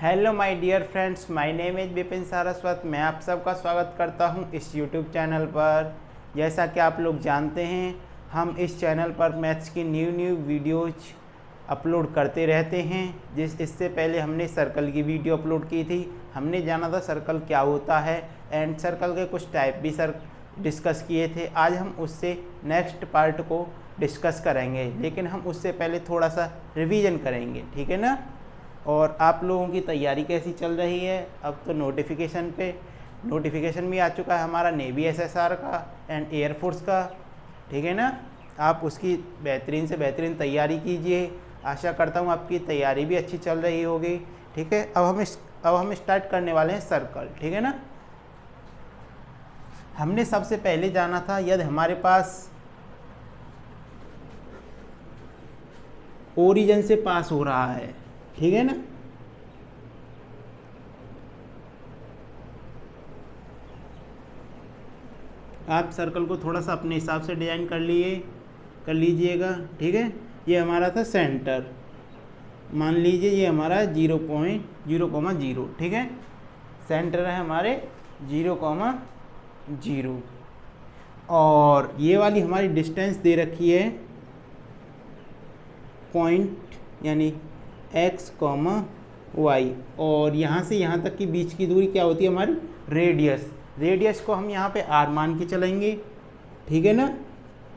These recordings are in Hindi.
Hello my dear friends, my name is Vipin Saraswat. मैं आप सबका स्वागत करता हूं इस यूट्यूब चैनल पर। जैसा कि आप लोग जानते हैं, हम इस चैनल पर मैथ्स की न्यू वीडियोज अपलोड करते रहते हैं। इससे पहले हमने सर्कल की वीडियो अपलोड की थी। हमने जाना था सर्कल क्या होता है एंड सर्कल के कुछ टाइप भी डिस्कस किए थे। आज हम उससे नेक्स्ट पार्ट को डिस्कस करेंगे, लेकिन हम उससे पहले थोड़ा सा रिवीजन करेंगे, ठीक है ना। और आप लोगों की तैयारी कैसी चल रही है? अब तो नोटिफिकेशन भी आ चुका है हमारा नेवी एसएसआर का एंड एयरफोर्स का, ठीक है ना। आप उसकी बेहतरीन से बेहतरीन तैयारी कीजिए। आशा करता हूँ आपकी तैयारी भी अच्छी चल रही होगी, ठीक है। अब हम स्टार्ट करने वाले हैं सर्कल, ठीक है ना। हमने सबसे पहले जाना था यदि हमारे पास ओरिजिन से पास हो रहा है, ठीक है ना। आप सर्कल को थोड़ा सा अपने हिसाब से डिजाइन कर लीजिएगा, ठीक है। ये हमारा था सेंटर, मान लीजिए ये हमारा 0.0,0, ठीक है। सेंटर है हमारे 0,0 और ये वाली हमारी डिस्टेंस दे रखी है पॉइंट यानी x, y, और यहाँ से यहाँ तक की बीच की दूरी क्या होती है हमारी? रेडियस को हम यहाँ पे r मान के चलेंगे, ठीक है ना।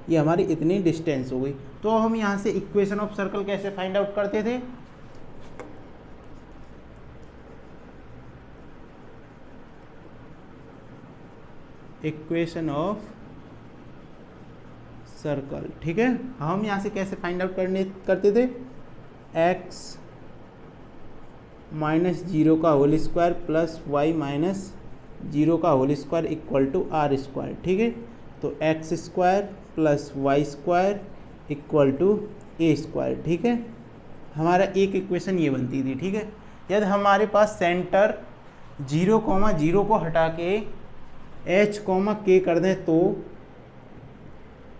ये हमारी इतनी डिस्टेंस हो गई। तो हम यहाँ से इक्वेशन ऑफ सर्कल कैसे फाइंड आउट करते थे? इक्वेशन ऑफ सर्कल, ठीक है। हम यहाँ से कैसे फाइंड आउट करते थे? x -0 का होल स्क्वायर प्लस y -0 का whole square equal to r square, ठीक है। तो x square plus y square equal to a square, ठीक है। हमारा एक इक्वेशन ये बनती थी, ठीक है। यदि हमारे पास सेंटर 0,0 को हटा के h, k कर दें तो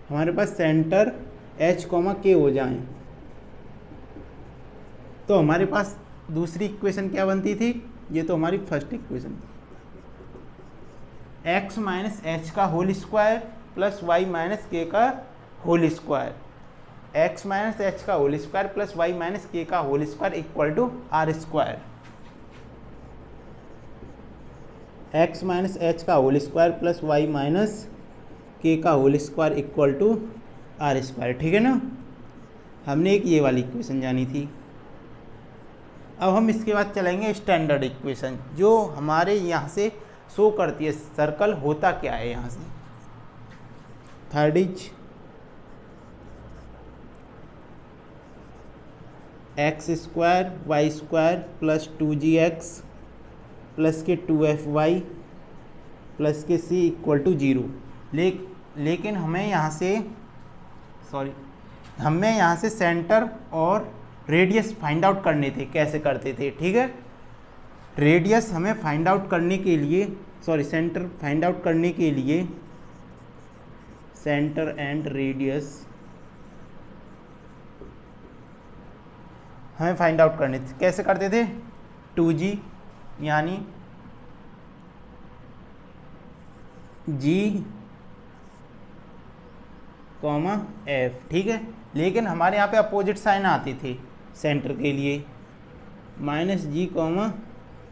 हमारे पास सेंटर h, k हो जाएं, तो हमारे पास दूसरी इक्वेशन क्या बनती थी? ये तो हमारी first equation, x minus h का whole square plus y minus k का whole square, x minus h का whole square plus y minus k का whole square equal to r square. x minus h का whole square plus y minus k का whole square equal to r square, ठीक है ना। हमने एक ये वाली इक्वेशन जानी थी। अब हम इसके बाद चलेंगे स्टैंडर्ड इक्वेशन, जो हमारे यहाँ से शो करती है सर्कल होता क्या है। यहाँ से third is x square y square plus 2gx plus के 2fy प्लस के c इक्वल टू 0। लेकिन हमें यहाँ से सेंटर और रेडियस फाइंड आउट करने थे। कैसे करते थे? ठीक है, रेडियस हमें फाइंड आउट करने के लिए सेंटर फाइंड आउट करने के लिए सेंटर एंड रेडियस हमें फाइंड आउट करने थे। कैसे करते थे? 2g यानी g, f, ठीक है। लेकिन हमारे यहाँ पे अपोजिट साइन आती थी सेंटर के लिए, -g,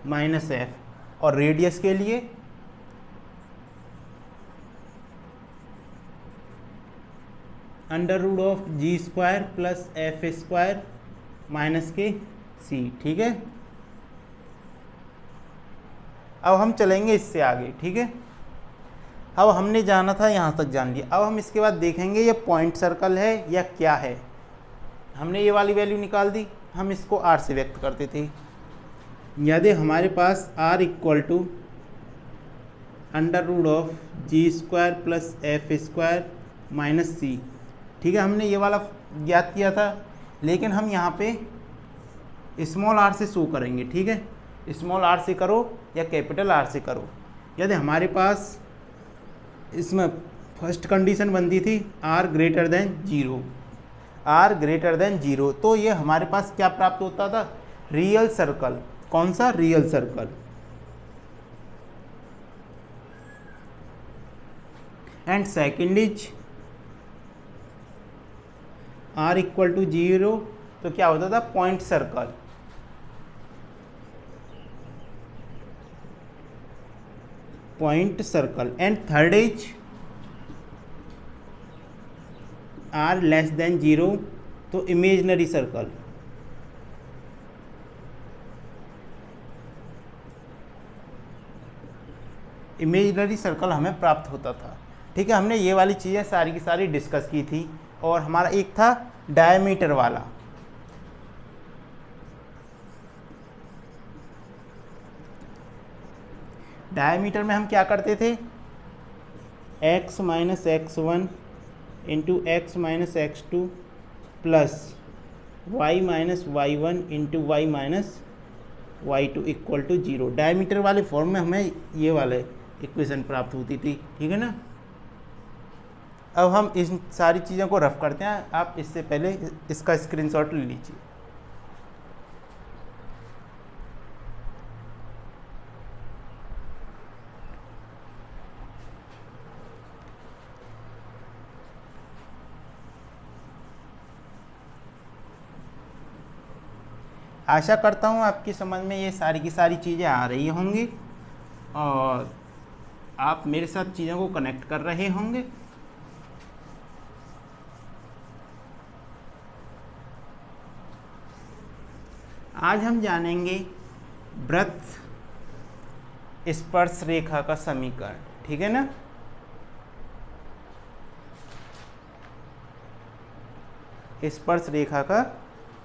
-f, और रेडियस के लिए √g square plus f square minus के c, ठीक है। अब हम चलेंगे इससे आगे, ठीक है। अब हमने जाना था यहाँ तक जान लिया। अब हम इसके बाद देखेंगे ये पॉइंट सर्कल है या क्या है। हमने ये वाली वैल्यू निकाल दी, हम इसको r से व्यक्त करते थे। यदि हमारे पास r equal to √g square plus f square minus c, ठीक है, हमने ये वाला ज्ञात किया था। लेकिन हम यहाँ पे स्मॉल r से शो करेंगे, ठीक है। स्मॉल r से करो या कैपिटल R से करो। यदि हमारे पास इसमें फर्स्ट कंडीशन बनती थी r ग्रेटर देन 0, तो ये हमारे पास क्या प्राप्त होता था? Real circle. कौन सा, real circle. And second is r equal to 0, तो क्या होता था, point circle. Point circle. And third is r less than 0, तो इमेजनरी सर्कल। इमेजनरी सर्कल हमें प्राप्त होता था। ठीक है, हमने ये वाली चीज़ें सारी की सारी डिस्कस की थी। और हमारा एक था डायमीटर वाला। डायमीटर में हम क्या करते थे, x minus x one into x minus x two plus y minus y one into y minus y two equal to 0। Diameter वाले फॉर्म में हमें ये वाले इक्वेशन प्राप्त होती थी। ठीक है ना। अब हम इन सारी चीज़ों को रफ करते हैं। आप इससे पहले इसका स्क्रीनशॉट ले लीजिए। आशा करता हूँ आपकी समझ में ये सारी की सारी चीज़ें आ रही होंगी और आप मेरे साथ चीज़ों को कनेक्ट कर रहे होंगे। आज हम जानेंगे वृत्त स्पर्श रेखा का समीकरण। ठीक है ना। स्पर्श रेखा का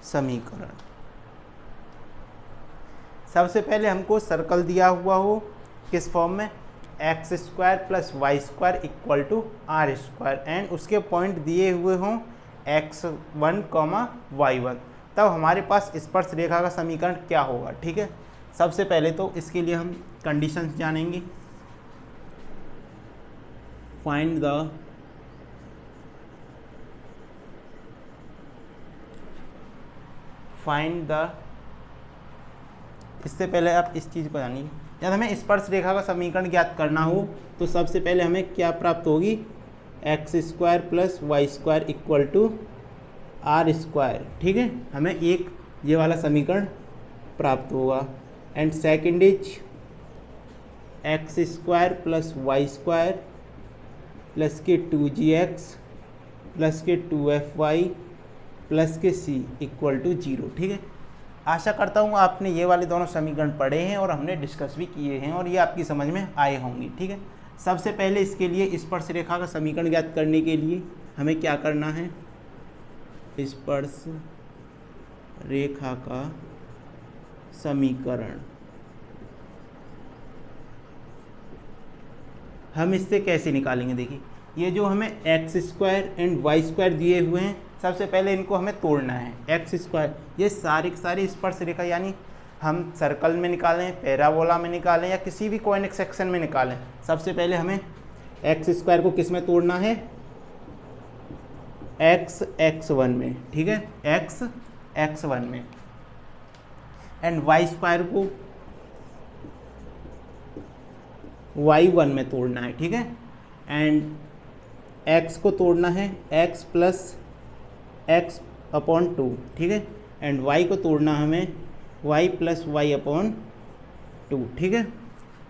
समीकरण। सबसे पहले हमको सर्कल दिया हुआ हो किस फॉर्म में, x square plus y square equal to r square, and उसके पॉइंट दिए हुए हों x1 y1, तब हमारे पास स्पर्श रेखा का समीकरण क्या होगा। ठीक है। सबसे पहले तो इसके लिए हम कंडीशंस जानेंगे। फाइंड द इससे पहले आप इस चीज़ को जानिए, जब हमें स्पर्श रेखा का समीकरण ज्ञात करना हो तो सबसे पहले हमें क्या प्राप्त होगी, x square plus y square equal to r square. ठीक है, हमें एक ये वाला समीकरण प्राप्त होगा। And second is x square plus y square plus के 2gx प्लस के 2fy प्लस के c इक्वल टू 0। ठीक है। आशा करता हूँ आपने ये वाले दोनों समीकरण पढ़े हैं और हमने डिस्कस भी किए हैं और ये आपकी समझ में आए होंगे। ठीक है। सबसे पहले इसके लिए स्पर्श रेखा का समीकरण ज्ञात करने के लिए हमें क्या करना है, स्पर्श रेखा का समीकरण हम इससे कैसे निकालेंगे। देखिए, ये जो हमें x square and y square दिए हुए हैं, सबसे पहले इनको हमें तोड़ना है। एक्स स्क्वायर, ये सारी की सारी स्पर्श रेखा, यानी हम सर्कल में निकालें, पैराबोला में निकालें या किसी भी कॉनिक सेक्शन में निकालें, सबसे पहले हमें एक्स स्क्वायर को किस में तोड़ना है, एक्स x1 में। ठीक है, एक्स x1 में। एंड वाई स्क्वायर को y1 में तोड़ना है। ठीक है। एंड x को तोड़ना है x प्लस एक्स अपॉन 2। ठीक है। एंड y को तोड़ना हमें y प्लस वाई अपॉन 2। ठीक है।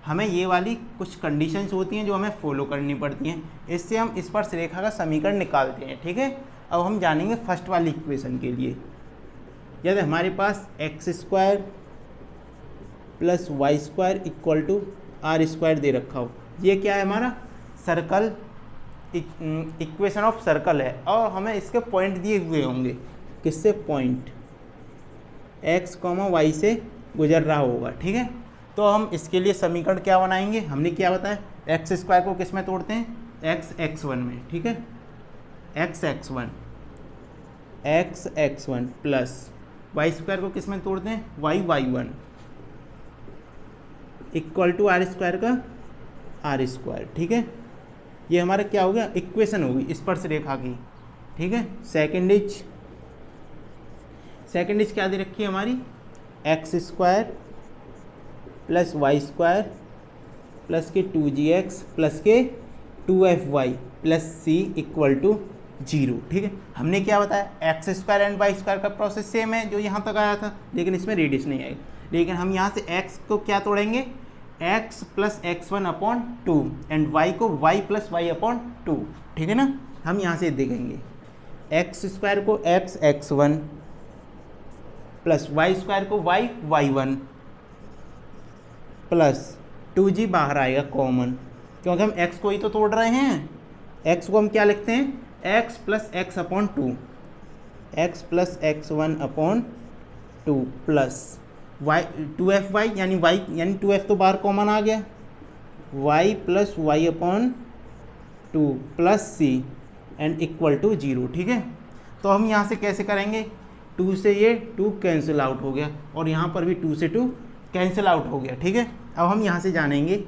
हमें ये वाली कुछ कंडीशंस होती हैं जो हमें फॉलो करनी पड़ती हैं, इससे हम स्पर्श रेखा का समीकरण निकालते हैं। ठीक है। अब हम जानेंगे फर्स्ट वाली इक्वेशन के लिए। यदि हमारे पास x square plus y square equal to r square दे रखा हो, ये क्या है, हमारा सर्कल इक्वेशन ऑफ सर्कल है और हमें इसके पॉइंट दिए हुए होंगे, किससे, पॉइंट x, y से गुजर रहा होगा। ठीक है। तो हम इसके लिए समीकरण क्या बनाएंगे, हमने क्या बताया, एक्स स्क्वायर को किस में तोड़ते हैं, एक्स x1 में। ठीक है, x x1 plus y square को किस में तोड़ते हैं, y1 equal to r square का आर स्क्वायर। ठीक है, ये हमारा क्या हो गया, इक्वेशन होगी स्पर्श रेखा की। ठीक है। सेकेंड इज क्या दे रखी है हमारी, x square plus y square plus के 2gx प्लस के 2fy plus C equal to 0। ठीक है, हमने क्या बताया, x square and y square का प्रोसेस सेम है जो यहाँ तक आया था, लेकिन इसमें रेडियस नहीं आएगा। लेकिन हम यहाँ से x को क्या तोड़ेंगे, x plus x1 upon 2 and y को y प्लस y अपॉन 2। ठीक है ना, हम यहाँ से देखेंगे एक्स स्क्वायर को x(x1) प्लस वाई स्क्वायर को y(y1) प्लस 2g बाहर आएगा कॉमन, क्योंकि हम x को ही तो तोड़ रहे हैं। x को हम क्या लिखते हैं, x plus x upon 2, x plus x1 upon 2 plus y 2fy यानी y यानी 2f तो बाहर कॉमन आ गया, y plus y upon 2 plus c and equal to 0। ठीक है, तो हम यहाँ से कैसे करेंगे, 2 से ये 2 कैंसिल आउट हो गया और यहाँ पर भी 2 से 2 कैंसिल आउट हो गया। ठीक है, अब हम यहाँ से जानेंगे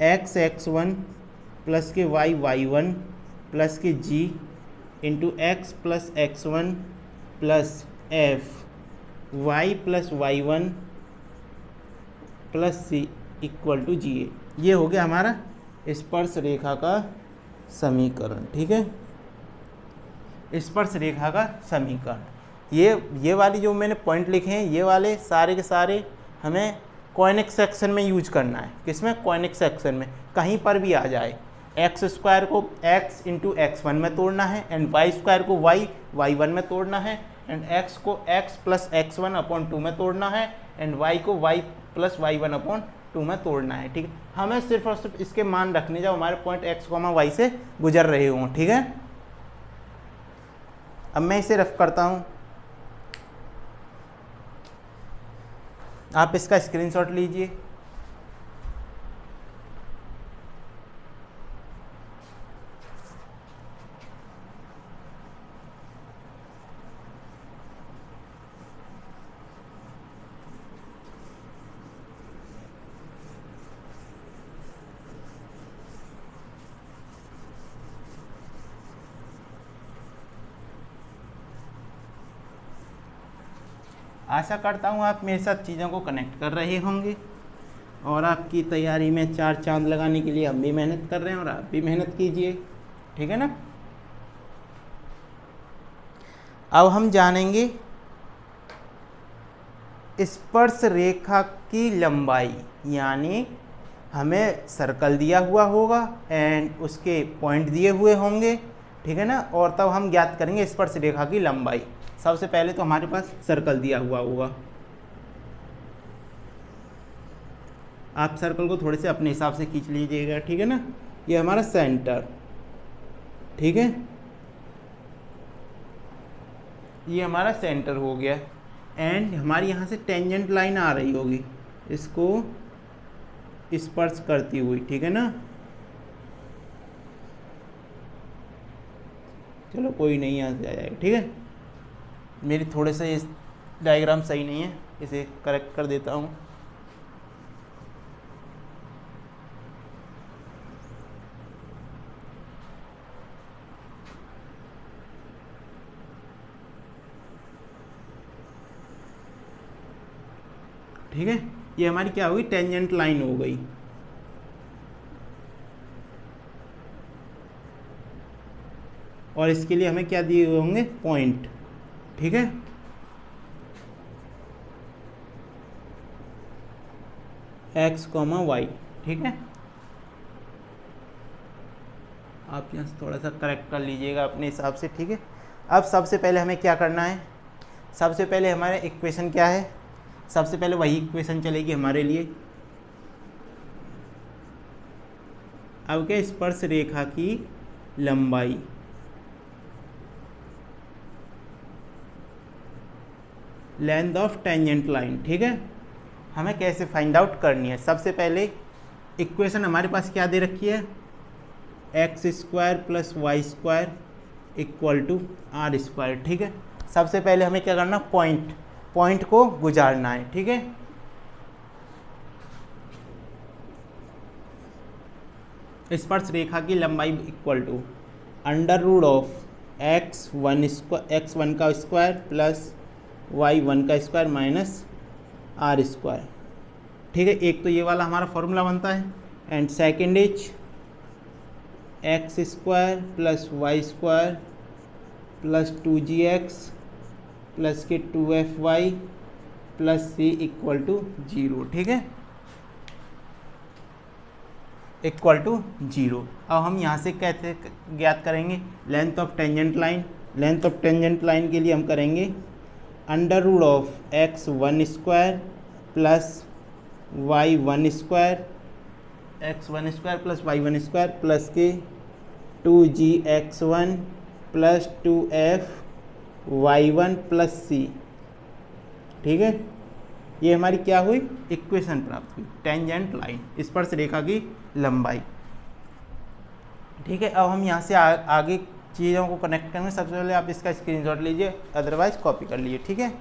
x(x1) प्लस के y(y1) प्लस के g into x plus x1 plus f y plus y1 plus c equal to g। ये हो गया हमारा स्पर्श रेखा का समीकरण। ठीक है, स्पर्श रेखा का समीकरण। ये वाली जो मैंने पॉइंट लिखे हैं, ये वाले सारे के सारे हमें कॉनिक सेक्शन में यूज करना है। किसमें, कॉनिक सेक्शन में, कहीं पर भी आ जाए। एक्स स्क्वायर को x इंटू x1 में तोड़ना है एंड वाई स्क्वायर को y(y1) में तोड़ना है एंड x को x प्लस x1 अपॉन 2 में तोड़ना है एंड y को y प्लस y1 अपॉन 2 में तोड़ना है। ठीक है, हमें सिर्फ और सिर्फ इसके मान रखने जब हमारे पॉइंट x, y से गुजर रहे हों। ठीक है, अब मैं इसे रफ करता हूँ, आप इसका स्क्रीनशॉट लीजिए। आशा करता हूँ आप मेरे साथ चीज़ों को कनेक्ट कर रहे होंगे और आपकी तैयारी में 4 चांद लगाने के लिए हम भी मेहनत कर रहे हैं और आप भी मेहनत कीजिए। ठीक है ना, अब हम जानेंगे स्पर्श रेखा की लंबाई, यानी हमें सर्कल दिया हुआ होगा एंड उसके पॉइंट दिए हुए होंगे। ठीक है ना, और तब हम ज्ञात करेंगे स्पर्श रेखा की लंबाई। सबसे पहले तो हमारे पास सर्कल दिया हुआ होगा, आप सर्कल को थोड़े से अपने हिसाब से खींच लीजिएगा। ठीक है ना, ये हमारा सेंटर। ठीक है, ये हमारा सेंटर हो गया एंड हमारी यहाँ से टेंजेंट लाइन आ रही होगी इसको स्पर्श करती हुई। ठीक है ना, चलो कोई नहीं, यहाँ से आ जाएगा। ठीक है, मेरी थोड़े से इस डायग्राम सही नहीं है, इसे करेक्ट कर देता हूँ। ठीक है, ये हमारी क्या होगी, टेंजेंट लाइन हो गई। और इसके लिए हमें क्या दिए हुए होंगे, पॉइंट। ठीक है, x, y। ठीक है, आप यहाँ से थोड़ा सा करेक्ट कर लीजिएगा अपने हिसाब से। ठीक है, अब सबसे पहले हमें क्या करना है, सबसे पहले हमारे इक्वेशन क्या है, सबसे पहले वही इक्वेशन चलेगी हमारे लिए। अब क्या, स्पर्श रेखा की लंबाई लेंथ ऑफ टेंजेंट लाइन। ठीक है, हमें कैसे फाइंड आउट करनी है, सबसे पहले इक्वेशन हमारे पास क्या दे रखी है, x square plus y square equal to r square. ठीक है, सबसे पहले हमें क्या करना, पॉइंट को गुजारना है। ठीक है, स्पर्श रेखा की लंबाई equal to under root of x1 का स्क्वायर प्लस y1 का स्क्वायर माइनस आर स्क्वायर। ठीक है, एक तो ये वाला हमारा फॉर्मूला बनता है, and second is x square plus y square plus 2gx plus के 2fy plus c equal to 0। ठीक है, इक्वल टू 0। अब हम यहाँ से कैसे ज्ञात करेंगे length of tangent line? Length of tangent line के लिए हम करेंगे under root of x1 square plus y1 square, x1 square plus y1 square plus के 2gx1 plus 2f(y1) plus c। ठीक है, ये हमारी क्या हुई? इक्वेशन प्राप्त हुई, टेंजेंट लाइन, स्पर्श रेखा की लंबाई। ठीक है, अब हम यहाँ से आगे चीज़ों को कनेक्ट करेंगे। सबसे पहले आप इसका स्क्रीनशॉट लीजिए, अदरवाइज कॉपी कर लीजिए। ठीक है,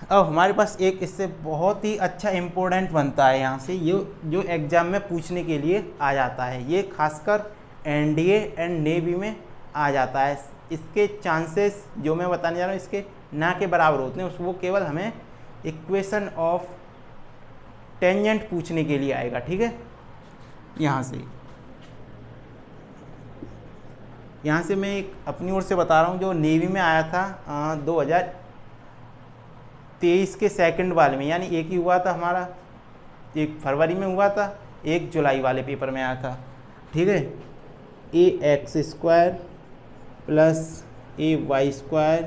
अब हमारे पास एक इससे बहुत ही अच्छा इम्पोर्टेंट बनता है यहाँ से, ये जो एग्जाम में पूछने के लिए आ जाता है, ये खासकर एनडीए एंड नेवी में आ जाता है। इसके चांसेस जो मैं बताने जा रहा हूँ इसके ना के बराबर होते हैं, वो केवल हमें इक्वेशन ऑफ टेंजेंट पूछने के लिए आएगा। ठीक है, यहाँ से मैं एक अपनी ओर से बता रहा हूँ जो नेवी में आया था 2023 के सेकंड वाले में, यानी एक ही हुआ था हमारा, 1 फरवरी में हुआ था, 1 जुलाई वाले पेपर में आया था। ठीक है, ax square plus ay square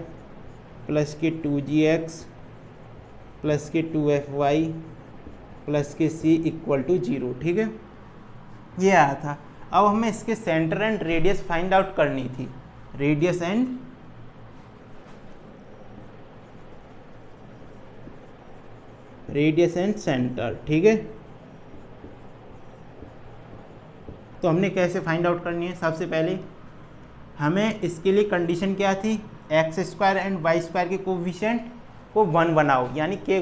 plus के 2gx प्लस के 2fy प्लस के c इक्वल टू 0। ठीक है, ये आया था। अब हमें इसके centre and radius find out करनी थी, रेडियस एंड सेंटर। ठीक है, तो हमने कैसे फाइंड आउट करनी है? सबसे पहले हमें इसके लिए कंडीशन क्या थी? X square and y square के कोफिशिएंट को 1 बनाओ, यानी के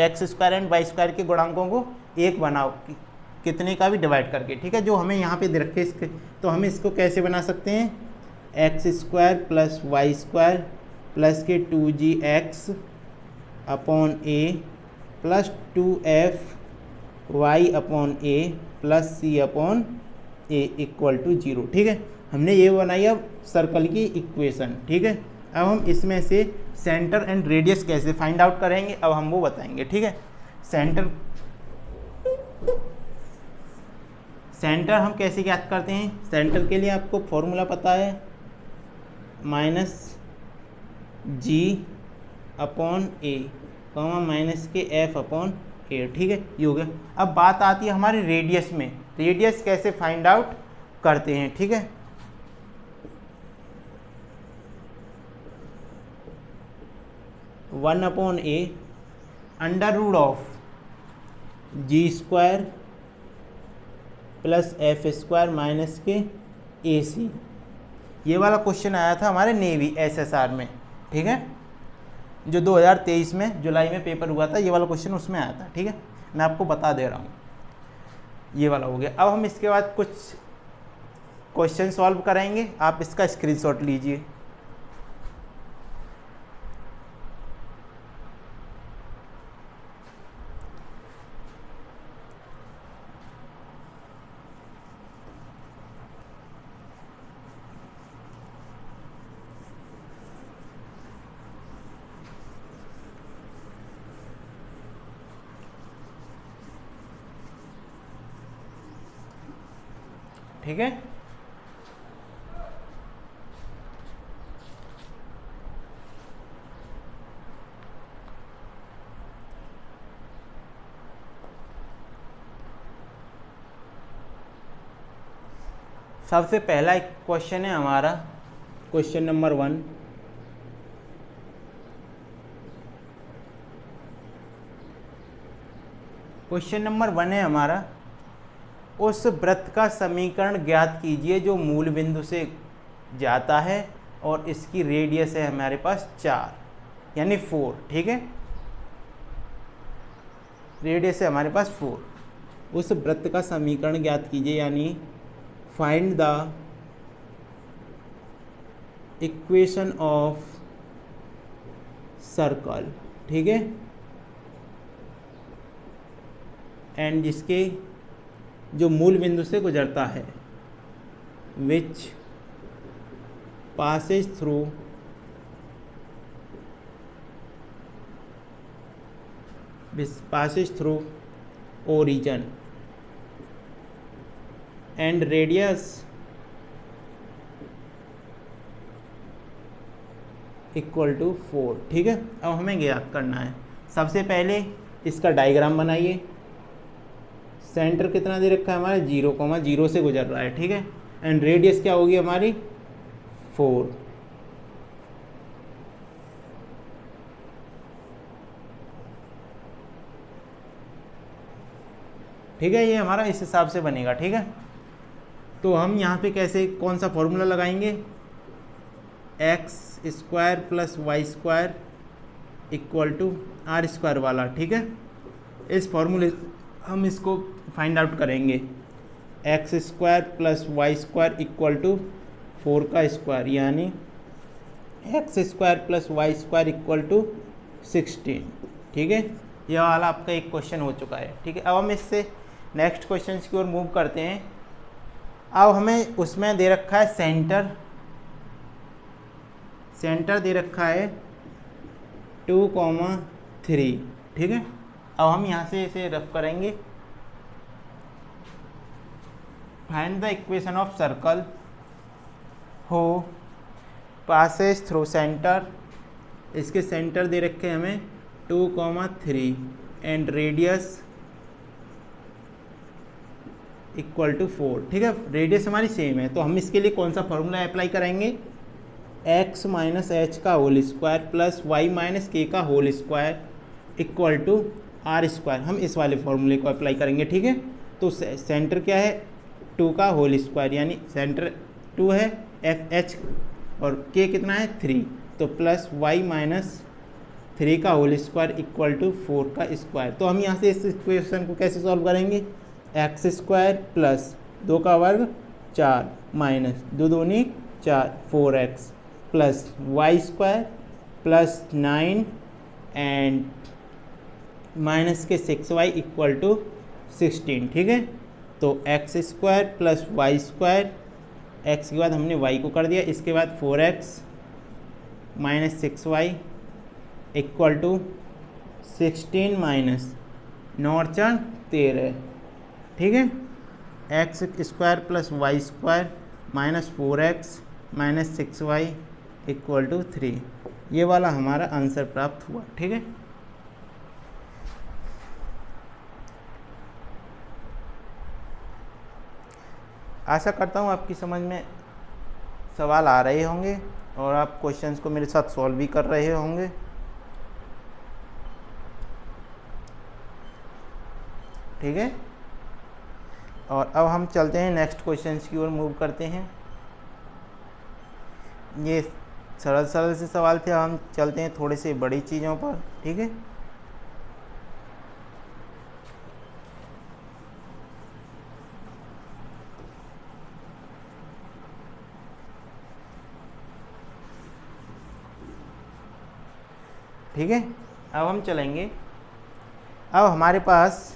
x square and y square के गुणांकों को 1 बनाओ, कितने का भी डिवाइड करके। ठीक है, जो हमें यहाँ पे दे रखे इसके, तो हम इसको कैसे बना सकते हैं? X square plus y square plus के 2gx upon a plus 2f(y) upon a plus c upon a equal to 0। ठीक है, हमने ये बनाई अब सर्कल की इक्वेशन। ठीक है, अब हम इसमें से सेंटर एंड रेडियस कैसे फाइंड आउट करेंगे, अब हम वो बताएंगे। ठीक है, सेंटर हम कैसे ज्ञात करते हैं? सेंटर के लिए आपको फॉर्मूला पता है, -g अपॉन ए माइनस के f अपॉन ए। ठीक है, ये हो गया। अब बात आती है हमारी रेडियस में, रेडियस कैसे फाइंड आउट करते हैं। ठीक है, one upon a under root of g square plus f square minus के ए सी। ये वाला क्वेश्चन आया था हमारे नेवी एसएसआर में। ठीक है, जो 2023 में जुलाई में पेपर हुआ था, ये वाला क्वेश्चन उसमें आया था। ठीक है, मैं आपको बता दे रहा हूँ, ये वाला हो गया। अब हम इसके बाद कुछ क्वेश्चन सॉल्व करेंगे, आप इसका स्क्रीनशॉट लीजिए। ठीक है, सबसे पहला एक क्वेश्चन है हमारा, क्वेश्चन नंबर 1। क्वेश्चन नंबर 1 है हमारा, उस वृत्त का समीकरण ज्ञात कीजिए जो मूल बिंदु से जाता है और इसकी रेडियस है हमारे पास 4 यानी 4। ठीक है, रेडियस है हमारे पास 4। उस वृत्त का समीकरण ज्ञात कीजिए, यानी find the equation of circle, ठीक है, एंड जिसके जो मूल बिंदु से गुजरता है, which passes through origin and radius equal to 4, ठीक है। अब हमें ज्ञात करना है, सबसे पहले इसका डायग्राम बनाइए। सेंटर कितना दे रखा है हमारा 0,0 से गुजर रहा है, ठीक है, एंड रेडियस क्या होगी हमारी 4। ठीक है, ये हमारा इस हिसाब से बनेगा, ठीक है। तो हम यहाँ पे कैसे कौन सा फॉर्मूला लगाएंगे, x² + y² equal to r² वाला, ठीक है। इस फॉर्मूले हम इसको फाइंड आउट करेंगे, x² + y² इक्वल टू 4 का स्क्वायर, यानी x² + y² इक्वल टू 16, ठीक है। यह वाला आपका एक क्वेश्चन हो चुका है, ठीक है। अब हम इससे नेक्स्ट क्वेश्चन की ओर मूव करते हैं। अब हमें उसमें दे रखा है सेंटर दे रखा है 2,3, ठीक है। अब हम यहाँ से इसे रफ करेंगे, find the equation of circle हो पासेज थ्रू सेंटर, इसके सेंटर दे रखे हैं हमें 2,3 एंड रेडियस इक्वल टू 4, ठीक है। रेडियस हमारी सेम है, तो हम इसके लिए कौन सा फॉर्मूला अप्लाई करेंगे, x - h का whole square plus y - k का whole square equal to r²। हम इस वाले फॉर्मूले को अप्लाई करेंगे, ठीक है। तो सेंटर क्या है 2 का होल स्क्वायर, यानी सेंटर 2 है, h और k कितना है 3, तो प्लस y - 3 का होल स्क्वायर इक्वल टू 4 का स्क्वायर। तो हम यहाँ से इस इक्वेशन को कैसे सॉल्व करेंगे, x² प्लस 2 का वर्ग 4 माइनस 2 दूनी 4 4x plus y² plus 9 and minus के 6y इक्वल टू 16, ठीक है। तो x² प्लस y², x के बाद हमने y को कर दिया, इसके बाद 4x minus 6y equal to 16 minus 9 और 4 13, ठीक है। x² plus y² minus 4x minus 6y equal to 3, ये वाला हमारा आंसर प्राप्त हुआ, ठीक है। आशा करता हूँ आपकी समझ में सवाल आ रहे होंगे और आप क्वेश्चंस को मेरे साथ सॉल्व भी कर रहे होंगे, ठीक है। और अब हम चलते हैं नेक्स्ट क्वेश्चंस की ओर मूव करते हैं। ये सरल से सवाल थे, हम चलते हैं थोड़े से बड़ी चीज़ों पर, ठीक है। ठीक है, अब हम चलेंगे। अब हमारे पास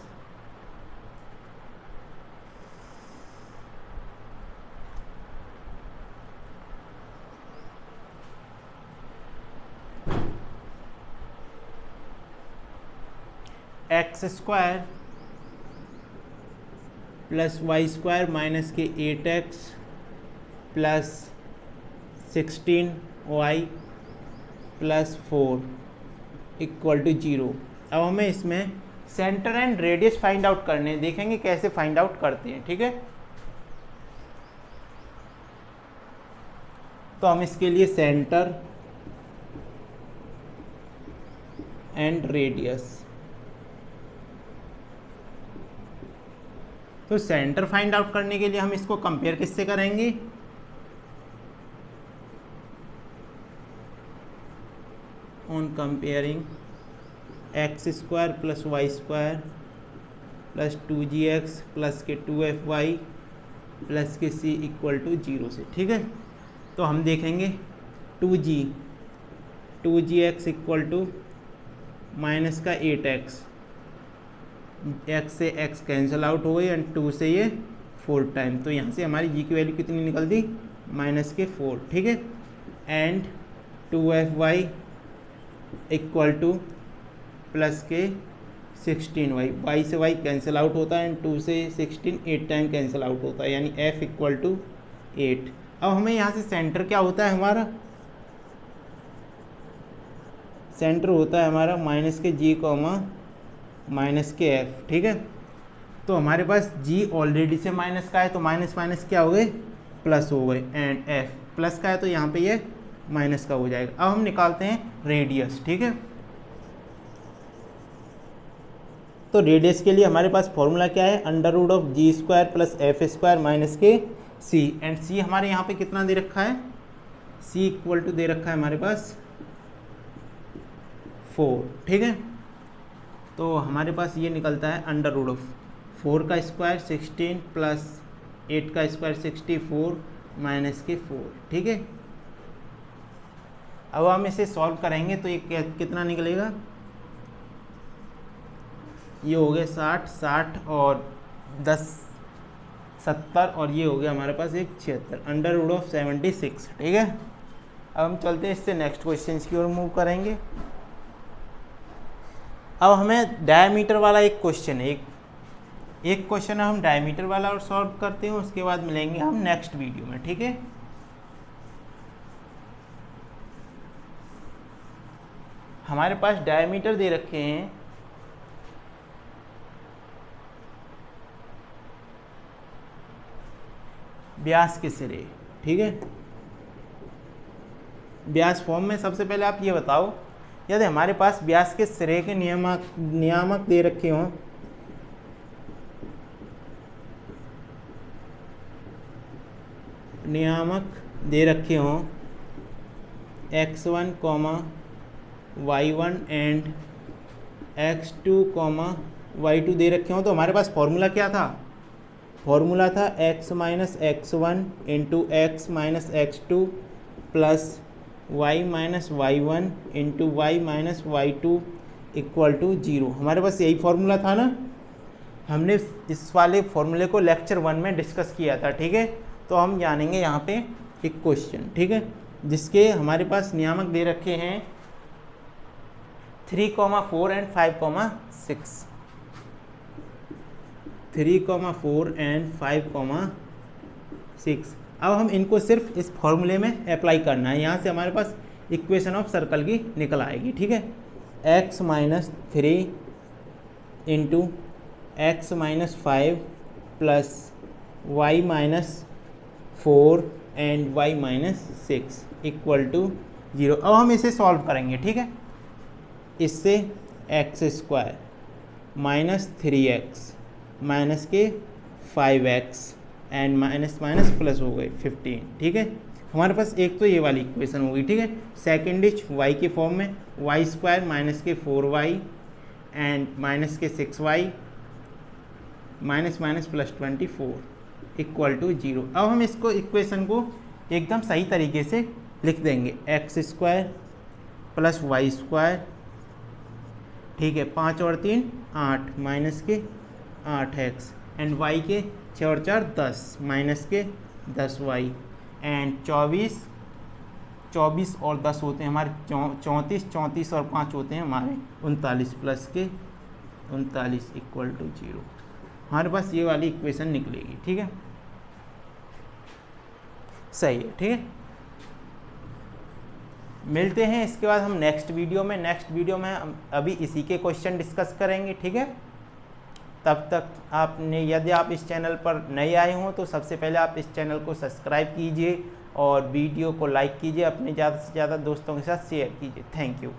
x² प्लस y² माइनस के 8x plus 16y plus 4 equal to 0। अब हमें इसमें centre and radius find out करने, देखेंगे कैसे फाइंड आउट करते हैं, ठीक है। तो हम इसके लिए सेंटर एंड रेडियस, तो सेंटर फाइंड आउट करने के लिए हम इसको कंपेयर किससे करेंगे, on comparing x² plus y² plus 2gx plus के 2fy प्लस के c इक्वल टू 0 से, ठीक है। तो हम देखेंगे 2g 2gx equal to minus का 8x, x से x कैंसिल आउट हो गई एंड 2 से ये 4 टाइम, तो यहाँ से हमारी g की वैल्यू कितनी निकल दी, माइनस के 4, ठीक है। And 2fy equal two plus के 16y, y से y कैंसिल आउट होता है एंड 2 से 16 8 टाइम कैंसिल आउट होता है, यानी f इक्वल टू 8। अब हमें यहाँ से सेंटर क्या होता है, हमारा सेंटर होता है हमारा माइनस के g कॉमा माइनस के f, ठीक है। तो हमारे पास g ऑलरेडी से माइनस का है, तो माइनस माइनस क्या हो गए, प्लस हो गए, एंड f प्लस का है तो यहाँ पे ये माइनस का हो जाएगा। अब हम निकालते हैं रेडियस, ठीक है। तो रेडियस के लिए हमारे पास फॉर्मूला क्या है, under root of g square plus f square minus के सी, एंड सी हमारे यहाँ पे कितना दे रखा है, सी इक्वल टू दे रखा है हमारे पास 4, ठीक है। तो हमारे पास ये निकलता है अंडर रूट ऑफ 4 का स्क्वायर 16 प्लस 8 का स्क्वायर 64 माइनस के 4, ठीक है। अब हम इसे सॉल्व करेंगे तो ये कितना निकलेगा, ये हो गया 60 और 10 70 और ये हो गया हमारे पास एक 76, अंडर रूट ऑफ 76, ठीक है। अब हम चलते हैं इससे नेक्स्ट क्वेश्चन की ओर मूव करेंगे। अब हमें डायमीटर वाला एक क्वेश्चन है, एक क्वेश्चन है, हम डायमीटर वाला और सॉल्व करते हैं, उसके बाद मिलेंगे हम नेक्स्ट वीडियो में, ठीक है। हमारे पास डायमीटर दे रखे हैं व्यास के सिरे, ठीक है। व्यास फॉर्म में सबसे पहले आप ये बताओ, यदि हमारे पास व्यास के सिरे के नियामक दे रखे हों, x1, y1 and x2, y2 दे रखे हों, तो हमारे पास फॉर्मूला क्या था, फॉर्मूला था x minus x1 into x minus x2 plus y minus y1 into y minus y2 equal to 0। हमारे पास यही फॉर्मूला था ना, हमने इस वाले फॉर्मूले को लेक्चर 1 में डिस्कस किया था, ठीक है। तो हम जानेंगे यहाँ पे एक क्वेश्चन, ठीक है, जिसके हमारे पास नियामक दे रखे हैं 3, 4 एंड 5, 6, 3, 4 एंड 5, 6। अब हम इनको सिर्फ इस फॉर्मूले में अप्लाई करना है, यहाँ से हमारे पास इक्वेशन ऑफ सर्कल की निकल आएगी, ठीक है। x minus 3 into x minus 5 plus y minus 4 and y minus 6 equal to 0। अब हम इसे सॉल्व करेंगे, ठीक है। इससे x square minus 3x minus के 5x and minus minus plus हो गए 15, ठीक है। हमारे पास एक तो ये वाली इक्वेशन होगी, ठीक है। सेकेंड इज y के फॉर्म में y स्क्वायर माइनस के 4y एंड माइनस के 6y minus minus plus 24 equal to 0। अब हम इसको इक्वेशन को एकदम सही तरीके से लिख देंगे, x square plus y square, ठीक है, 5 और 3 8 माइनस के 8x एंड y के 6 और 4 10 माइनस के 10y एंड 24 और 10 होते हैं हमारे 34 और 5 होते हैं हमारे 39 प्लस के 39 इक्वल टू 0। हमारे पास ये वाली इक्वेशन निकलेगी, ठीक है, सही है, ठीक है। मिलते हैं इसके बाद हम नेक्स्ट वीडियो में हम अभी इसी के क्वेश्चन डिस्कस करेंगे, ठीक है। तब तक आपने, यदि आप इस चैनल पर नए आए हों तो सबसे पहले आप इस चैनल को सब्सक्राइब कीजिए और वीडियो को लाइक कीजिए, अपने ज़्यादा से ज़्यादा दोस्तों के साथ शेयर कीजिए। Thank you.